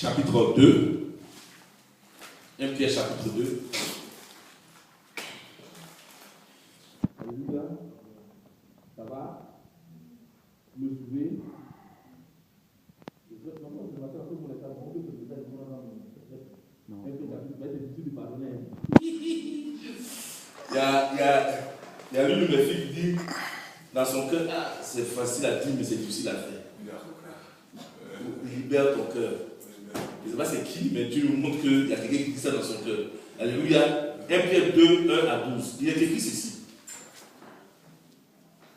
chapitre 2. 1 Pierre chapitre 2. Alléluia. Ça va? Vous me suivez? Il y a l'une de mes filles qui dit dans son cœur, ah, c'est facile à dire, mais c'est difficile à faire. Libère ton cœur. Je ne sais pas c'est qui, mais Dieu nous montre qu'il y a quelqu'un qui dit ça dans son cœur. Alléluia. 1 Pierre 2, 1 à 12. Il est écrit ceci.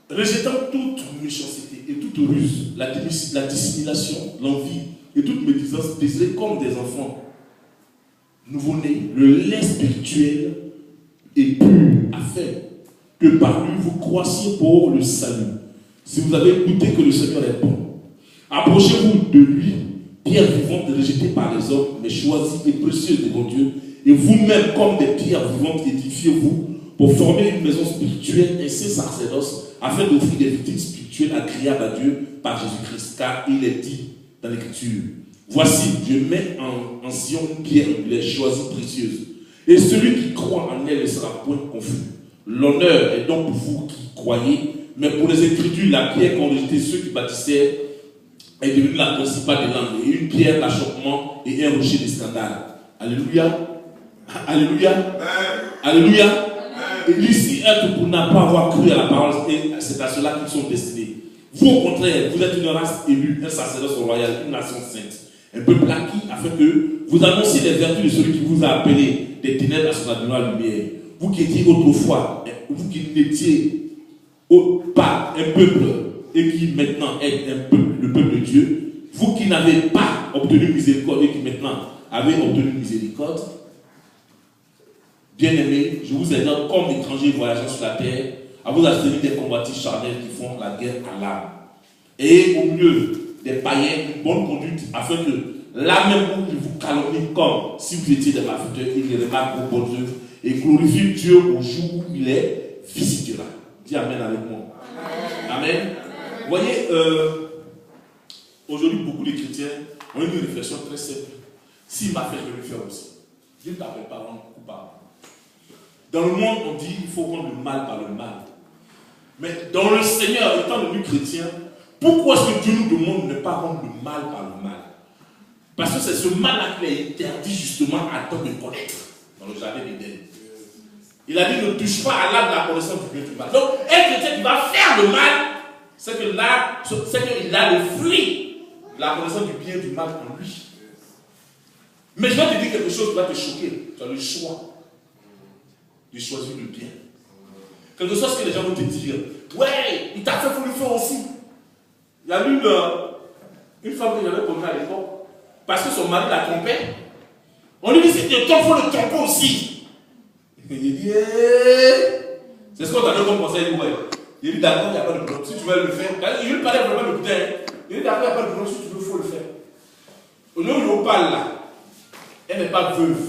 Rejetant toute méchanceté et toute ruse, la dissimulation, l'envie et toute médisance, désirez comme des enfants nouveau-nés, le lait spirituel et pur, afin que par lui vous croissiez pour le salut. Si vous avez écouté que le Seigneur est bon, approchez-vous de lui, pierre vivante rejetée par les hommes, mais choisie et précieuse devant Dieu, et vous-même, comme des pierres vivantes, édifiez-vous pour former une maison spirituelle et ses sacerdoces, afin d'offrir des victimes spirituelles agréables à Dieu par Jésus-Christ, car il est dit dans l'Écriture, voici, je mets en Sion une pierre angulaire choisie, précieuse, et celui qui croit en elle ne sera point confus. L'honneur est donc pour vous qui croyez, mais pour les Écritures, la pierre qu'ont rejeté ceux qui bâtissaient est devenue la principale des langues, et une pierre d'achoppement et un rocher de scandale. Alléluia. Alléluia. Alléluia. Et ici, être pour n'a pas avoir cru à la parole, et c'est à cela qu'ils sont destinés. Vous, au contraire, vous êtes une race élue, un sacerdoce royal, une nation sainte, un peuple acquis, afin que vous annonciez les vertus de celui qui vous a appelé des ténèbres à son admirable lumière. Vous qui étiez autrefois, vous qui n'étiez pas un peuple et qui maintenant êtes un peuple, le peuple de Dieu, vous qui n'avez pas obtenu miséricorde et qui maintenant avez obtenu miséricorde, bien-aimés, je vous exhorte comme étrangers voyageant sur la terre à vous abstenir des combatifs charnels qui font la guerre à l'âme. Et au milieu des païens, une bonne conduite, afin que là même où ils vous calomnient comme si vous étiez des malfaiteurs, ils les remarquent vos bonnes œuvres et glorifient Dieu au jour où il les visitera. Dis Amen avec moi. Amen. Vous voyez, aujourd'hui, beaucoup de chrétiens ont une réflexion très simple. S'il m'a fait, je vais le faire aussi. Dieu ne t'appelle pas rendre coupable. Dans le monde, on dit qu'il faut rendre le mal par le mal. Mais dans le Seigneur, étant devenu chrétien, pourquoi est-ce que Dieu nous demande de ne pas rendre le mal par le mal? Parce que c'est ce mal-là qu'il a interdit justement à temps de connaître dans le jardin d'Éden. Il a dit ne touche pas à l'arbre de la connaissance du bien et du mal. Donc, un chrétien qui va faire le mal, c'est qu'il a le fruit de la connaissance du bien et du mal en lui. Mais je vais te dire quelque chose qui va te choquer. Tu as le choix de choisir le bien. Quelque chose que les gens vont te dire. Ouais, il t'a fait, il faut le faire aussi. Il y a eu une femme que j'avais connue à l'époque, parce que son mari la trompait. On lui dit c'est il faut le tromper aussi. Il dit c'est ce qu'on t'a donné comme conseil. Ouais. Il dit d'accord, il n'y a pas de problème. Si tu veux le faire, il lui parlait vraiment de putain. Il dit d'accord, il n'y a pas de problème. Si tu veux, il faut le faire. Au lieu où on parle là, elle n'est pas veuve,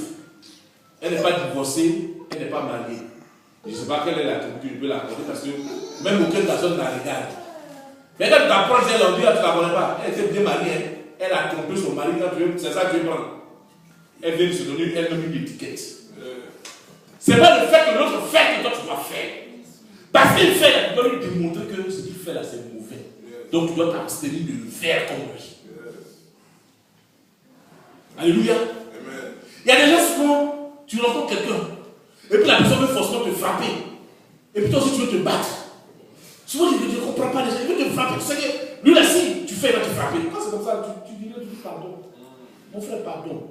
elle n'est pas divorcée, elle n'est pas mariée. Je ne sais pas quelle est la tribu que je peux l'accorder parce que même aucune personne ne la regarde. Mais quand tu t'approches d'elle, on dit, tu ne la connais pas. Elle était bien mariée, hein. Elle a trompé son mari, c'est ça que tu veux prendre. Elle vient de se donner elle-même une étiquette. Ce n'est pas le fait que l'autre fait que toi tu dois faire. Parce qu'il fait, tu dois lui démontrer que ce qu'il fait là c'est mauvais. Donc tu dois t'abstenir de le faire comme lui. Alléluia. Il y a des gens souvent, tu rencontres quelqu'un, et puis la personne veut forcément te frapper. Et puis toi aussi tu veux te battre. Souvent je ne comprends pas les gens, il veut te frapper. Tu sais que lui là, si tu fais, il va te frapper. Quand c'est comme ça, tu dis pardon. Mon frère, pardon.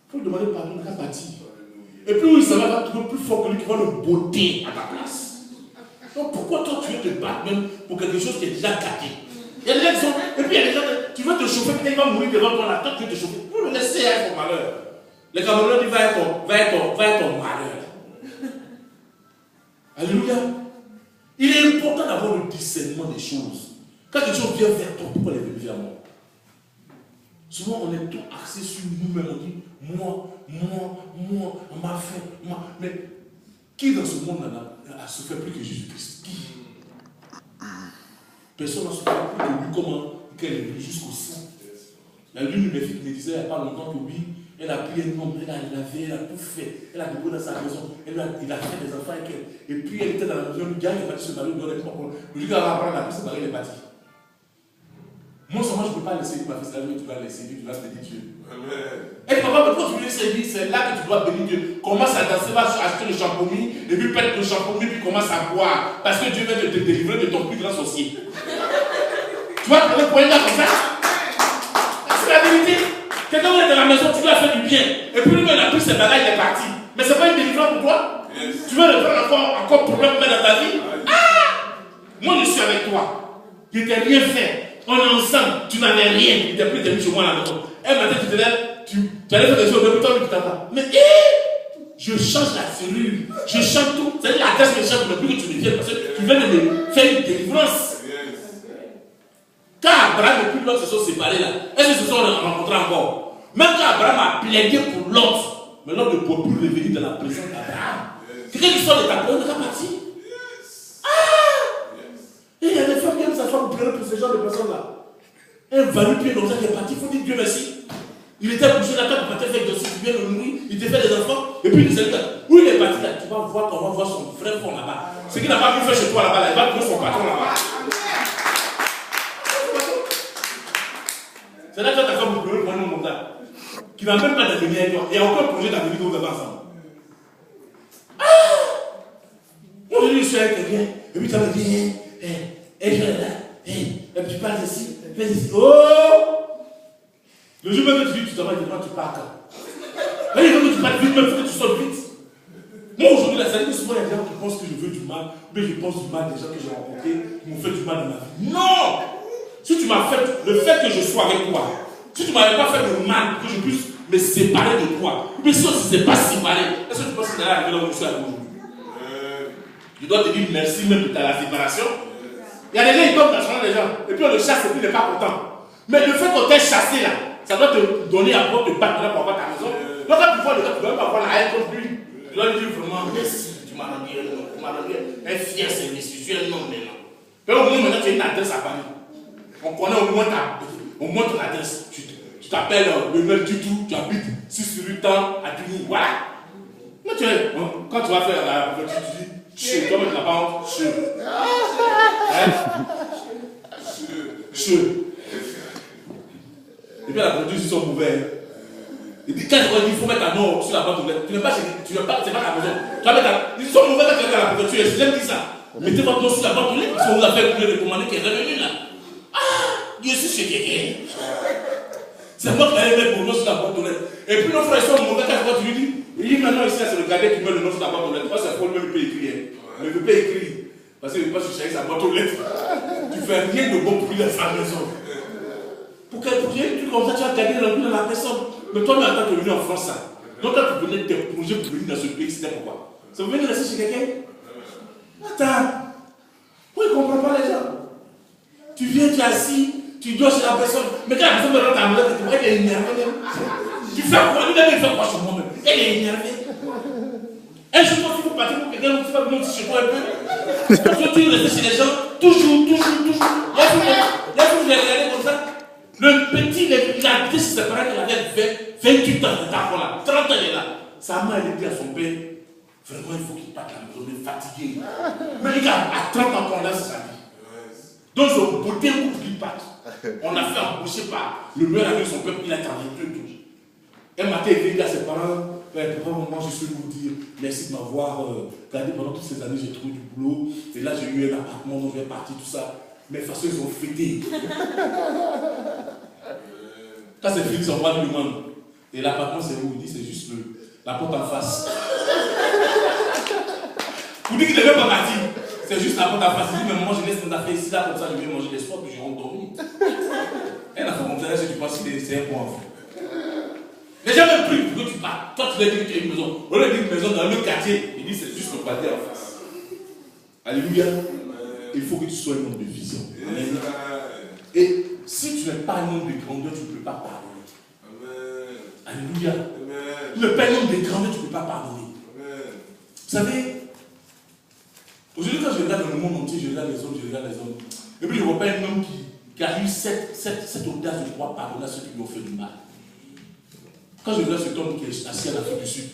Il faut lui demander pardon, il n'a pas dit. Et puis oui, ça va trouver plus fort que lui qui va le botter à ta place. Donc pourquoi toi tu veux te battre même pour quelque chose qui est déjà gâté? Il y a des gens qui sont. Et puis il y a des gens qui veulent te chauffer, peut-être qu'il va mourir devant toi là, toi tu veux te chauffer. Vous le laissez être ton malheur. Le Camerounais dit va être ton malheur. Alléluia. Il est important d'avoir le discernement des choses. Quand quelque chose vient vers toi, pourquoi elle est venue vers moi? Souvent on est tout axé sur nous-mêmes, on dit moi, on m'a fait, moi. Mais qui dans ce monde a souffert plus que Jésus-Christ? Qui? Personne n'a souffert plus que lui. Comment qu'elle est venue jusqu'au sang? Il y a l'une de mes filles qui me disait il n'y a pas longtemps que oui, elle a pris un homme, elle a lavé, elle a tout fait, elle a découvert dans sa maison, il a fait des enfants avec elle. Et puis elle était dans la maison, le gars il est parti se marier, il doit être pas. Le gars va apprendre la piste, il est parti. Moi, seulement, je ne peux pas laisser ma fille, tu vas laisser Dieu, tu vas bénir Dieu. Et papa, mais quand tu veux servir, c'est là que tu dois bénir Dieu. Commence à danser, va acheter le champomis, et puis pète le champomis, puis commence à boire. Parce que Dieu vient de te délivrer de ton plus grand sorcier. Tu vas te prendre là comme ça. C'est la vérité. Quelqu'un est dans la maison, tu lui as fait du bien. Et puis lui, il a pris ses bagages, il est parti. Mais ce n'est pas une délivrance pour toi. Yes. Tu veux le prendre encore problème dans ta vie. Ah! Moi, je suis avec toi. Je t'ai rien fait. On est ensemble, tu n'avais rien, il t'a pris des chez moi à la maison. Un matin, tu te lèves, tu allais faire des choses, depuis toi, tu t'attends. Mais je change la cellule, je change tout. C'est-à-dire la tâche que je change, mais plus que tu me viennes, parce que tu viens de me faire une délivrance. Quand Abraham et puis l'autre se sont séparés là, est-ce qu'ils se sont rencontrés encore? Même quand Abraham a plaidé pour l'autre, mais l'autre ne peut plus revenir dans la présence d'Abraham. Quelqu'un qui sort de ta présence, n'est pas parti. Et il y a des femmes qui aiment s'asseoir pour pleurer pour ce genre de personnes-là. Un valu-pied comme ça qui est parti, il faut dire Dieu merci. Il était couché là, quand tu fait dossier, tu viens le nourrir, il te fait des enfants, et puis il dit où il est parti là, tu vas voir comment voir son vrai fond là-bas. Ce qu'il n'a pas pu faire chez toi là-bas, il va trouver son patron là-bas. C'est là que tu as ta femme pour pleurer pour un homme comme ça, qui n'a même pas d'avenir avec toi. Il y a aucun projet d'avenir que vous avez ensemble. Moi je suis avec quelqu'un, et puis tu vas me dire, et je là, et puis tu parles ici, fais ici. Oh! Le jour même que tu dis, tu te rends compte, tu pars quand? Mais il veut que tu parles vite, mais il faut que tu sortes vite. Moi aujourd'hui, la salle, souvent il y a des gens qui pensent que je veux du mal, mais je pense du mal des gens que j'ai rencontrés qui m'ont fait du mal dans ma vie. Non! Si tu m'as fait, le fait que je sois avec toi, si tu ne m'avais pas fait de mal, que je puisse me séparer de toi, mais si on ne s'est pas séparé, est-ce que tu penses que c'est là là où je suis avec aujourd'hui? Je dois te dire merci même pour la séparation. Il y a des gens qui tombent dans les gens, et puis on le chasse et puis il n'est pas content. Mais le fait qu'on t'ait chassé là, ça doit te donner à pouvoir te battre pour avoir ta maison. Donc quand tu vois le gars, tu ne dois pas avoir la haine contre lui. Tu dois lui dire vraiment merci, tu m'as rendu un fier service, je suis un homme maintenant. Mais au moins maintenant tu as une adresse à Paris. On connaît au moins ton adresse. Tu t'appelles le maire du tout, tu habites 6 rue Temps à Tunis. Voilà. Mais quand tu vas faire la voiture, tu dis chou, toi tu n'as pas honte, chou. Chou. Et puis la voiture, ils sont mauvais. Et puis quand il faut mettre un nom sur la boîte aux lettres, tu n'es pas, c'est pas ta maison. Tu vas mettre ils sont mauvais quand tu es dans la voiture. J'aime dire ça. Mettez votre nom sur la boîte aux lettres, parce qu'on vous a fait le commandé qui est revenu là. Je suis chez quelqu'un. C'est moi qui allais mettre mon nom sur la boîte aux lettres. Et puis nos frères sont mauvais quand tu lui dis, il dit maintenant ici, c'est le gardien qui met le nom sur la boîte aux lettres. Moi, c'est pour lui, il peut écrire. Mais il ne peut pas écrire. Parce qu'il ne veut pas chercher sa boîte aux lettres. Tu fais rien de bon pour lui dans sa maison. Pour qu'il y ait un truc comme ça, tu vas garder dans la personne. Mais toi, maintenant, tu es venu en France. Donc, quand tu venais tes projets pour venir dans ce pays, c'était pourquoi? C'est pour venir rester chez quelqu'un? Attends. Pourquoi ils ne comprennent pas les gens? Tu viens, tu es assis, tu dors chez la personne. Mais quand la personne me rend ta maison, elle est énervée. Tu fais quoi? Lui-même, il fait quoi chez moi-même? Elle est énervée. Un jour, quand tu veux partir pour quelqu'un, tu vas venir chez toi un peu. Quand tu restes chez les gens, toujours. Il y a toujours des regardés comme ça. Le petit, il a dit ses parents qu'il avait 28 ans de temps là, 30 ans il est là. Sa mère, elle dit à son père, vraiment il faut qu'il parte à la maison, il est fatigué. Mais les gars, à 30 ans qu'on a, c'est sa vie. Donc ils ont botté un coup pour qu'il parte. On a fait embaucher par le meilleur ami de son peuple, il a travaillé tout. Un matin, il dit à ses parents, papa, maman, je suis vous dire merci de m'avoir gardé pendant toutes ces années, j'ai trouvé du boulot. Et là, j'ai eu un appartement dont je vais partir, tout ça. Mais de toute façon, ils ont fêté. Quand c'est fini, ils ont pas de demande. Et l'appartement, c'est où? Il dit, c'est juste la porte en face. Vous dites qu'il ne devait pas partir. C'est juste la porte en face. Il dit, mais maman, je laisse mes affaires ici, là, comme ça, je vais manger des soirs, puis je rentre dormir. Elle a fait comme ça, si tu penses que c'est un bon enfant. Les gens même plus que tu parles. Toi, tu leur dis que tu as une maison. On leur dit une maison dans le quartier. Il dit, c'est juste le quartier en face. Alléluia. Il faut que tu sois un homme de vision. Amen. Et si tu n'es pas un homme de grandeur, tu ne peux pas pardonner. Amen. Alléluia. Tu n'es pas un homme de grandeur, tu ne peux pas pardonner. Amen. Vous savez, aujourd'hui quand je regarde dans le monde entier, je regarde les hommes. Et puis je ne vois pas un homme qui arrive eu cette audace de pouvoir pardonner à ceux qui lui ont fait du mal. Quand je vois cet homme qui est assis à l'Afrique du Sud,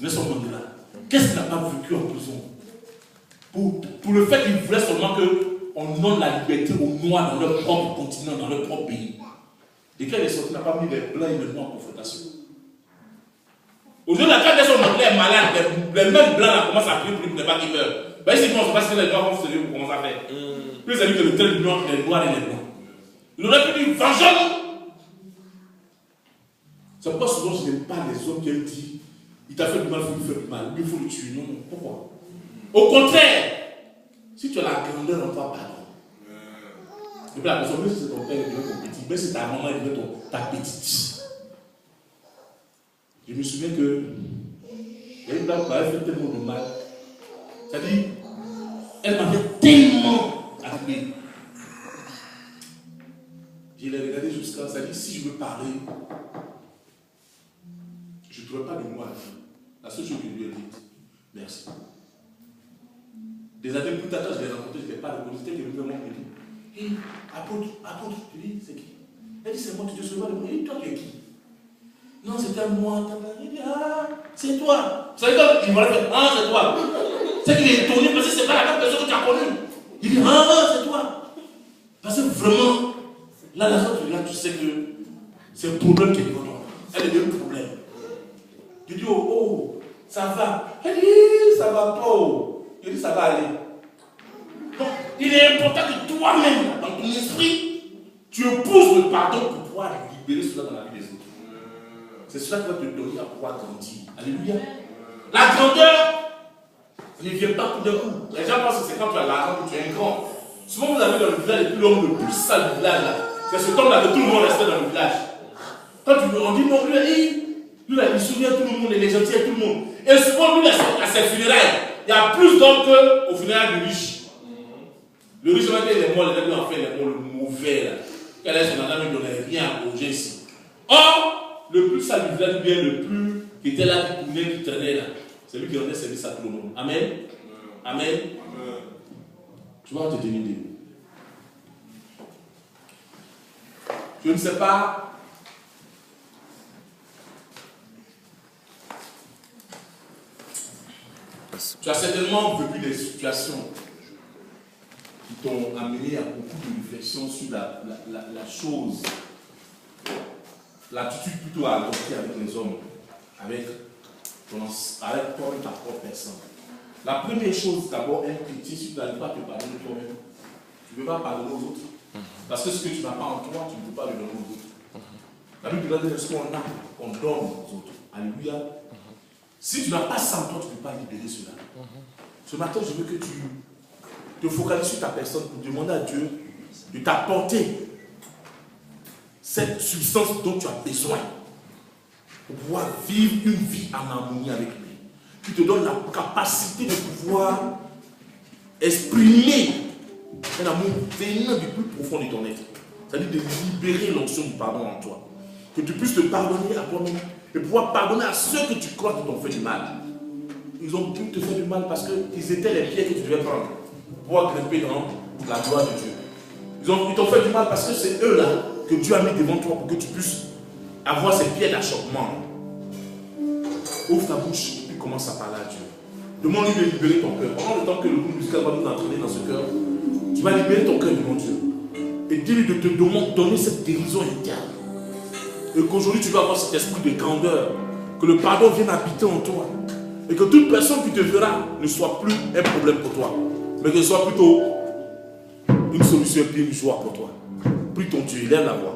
Nelson Mandela, qu'est-ce qu'il n'a pas vécu en prison pour le fait qu'il voulait seulement qu'on donne la liberté aux Noirs dans leur propre continent, dans leur propre pays. Et quand il est sorti, il n'a pas mis les blancs et les noirs en confrontation. Aujourd'hui, quand Nelson Mandela est malade, les mêmes blancs là, commencent à prier pour lui pour ne pas qu'il meure. Ben, si on ne sait pas ce que les noirs vont se dire pour commencer à faire. Puis c'est lui que le tel blanc, les noirs et les blancs. Il aurait pu dire vengeance. C'est pourquoi souvent je n'aime pas les hommes qui aiment dire il t'a fait du mal, il faut lui faire du mal, il faut le tuer. Non, pourquoi? Au contraire, si tu as la grandeur en toi, pardon. Et puis la personne, même si c'est ton père, il devient ton petit, même si c'est ta maman, il devient ta petite. Je me souviens que il y a une dame qui m'avait fait tellement de mal. C'est-à-dire, elle m'avait tellement appelé. Je l'ai regardé jusqu'à ça. Dit si je veux parler, je ne trouverai pas de mots à dire. La seule chose que je lui ai dit, merci. Des années plus tard, quand je l'ai rencontré, je n'étais pas reconnu. C'était quelqu'un qui m'a dit hé, apôtre, je lui ai dit c'est qui? Elle dit c'est moi, tu te souviens de moi. Elle dit toi, tu es qui? Non, c'était moi. Il dit ah, c'est toi. Vous savez quand il m'a fait ah, c'est toi. C'est qu'il est étonné parce que ce n'est pas la même personne que tu as connue. Il dit ah, c'est toi. Parce que vraiment, là, tu sais que c'est un problème qui est devant toi. Elle est devant le problème. Je dis oh, ça va. Elle dit ça va pas. Je dis ça va aller. Donc, il est important que toi-même, dans ton esprit, tu épouses le pardon pour pouvoir libérer cela dans la vie des autres. C'est cela qui va te donner à pouvoir grandir. Alléluia. La grandeur ne vient pas tout d'un coup. Les gens pensent que c'est quand tu as l'argent que tu es un grand. Souvent, vous avez dans le village les plus longs, le plus sale du village. C'est ce homme-là que tout le monde restait dans le village. Quand on dit non, lui, il souvient tout le monde, il est gentil avec tout le monde. Et souvent, lui, à ses funérailles, il y a plus d'hommes qu'au funérailles du riche. Le riche, on a dit, il est mort, il a fait le mauvais. Quel est son âme, il ne donnait rien aux gens ici. Or, le plus sale du village, bien le plus qui était là, qui tournait, qui traînait là, c'est lui qui rendait service à tout le monde. Amen. Amen. Tu vas te demander. Je ne sais pas. Tu as certainement vécu des situations qui t'ont amené à beaucoup de réflexions sur la chose, l'attitude plutôt à adopter avec les hommes, avec toi-même ta propre personne. La première chose, d'abord, un chrétien, si tu n'arrives pas à te pardonner toi-même, tu ne peux pas pardonner aux autres. Parce que ce que tu n'as pas en toi, tu ne peux pas le donner aux autres. La Bible dit que ce qu'on a, on donne aux autres. Alléluia. Si tu n'as pas ça en toi, tu ne peux pas libérer cela. Ce matin, je veux que tu te focalises sur ta personne pour demander à Dieu de t'apporter cette substance dont tu as besoin pour pouvoir vivre une vie en harmonie avec lui. Qui te donne la capacité de pouvoir exprimer un amour venant du plus profond de ton être. C'est-à-dire de libérer l'onction du pardon en toi. Que tu puisses te pardonner à toi-même et pouvoir pardonner à ceux que tu crois qui t'ont fait du mal. Ils ont pu te faire du mal parce qu'ils étaient les pieds que tu devais prendre pour pouvoir grimper dans la gloire de Dieu. Ils t'ont fait du mal parce que c'est eux là que Dieu a mis devant toi pour que tu puisses avoir ces pieds d'achoppement. Ouvre ta bouche et puis commence à parler à Dieu. Demande-lui de libérer ton cœur. Pendant le temps que le groupe musical va nous entraîner dans ce cœur, tu vas libérer ton cœur devant Dieu. Et dis-lui de te donner cette guérison interne. Et qu'aujourd'hui tu vas avoir cet esprit de grandeur. Que le pardon vienne habiter en toi. Et que toute personne qui te verra ne soit plus un problème pour toi. Mais que ce soit plutôt une solution et puis une joie pour toi. Prie ton Dieu, lève la voix.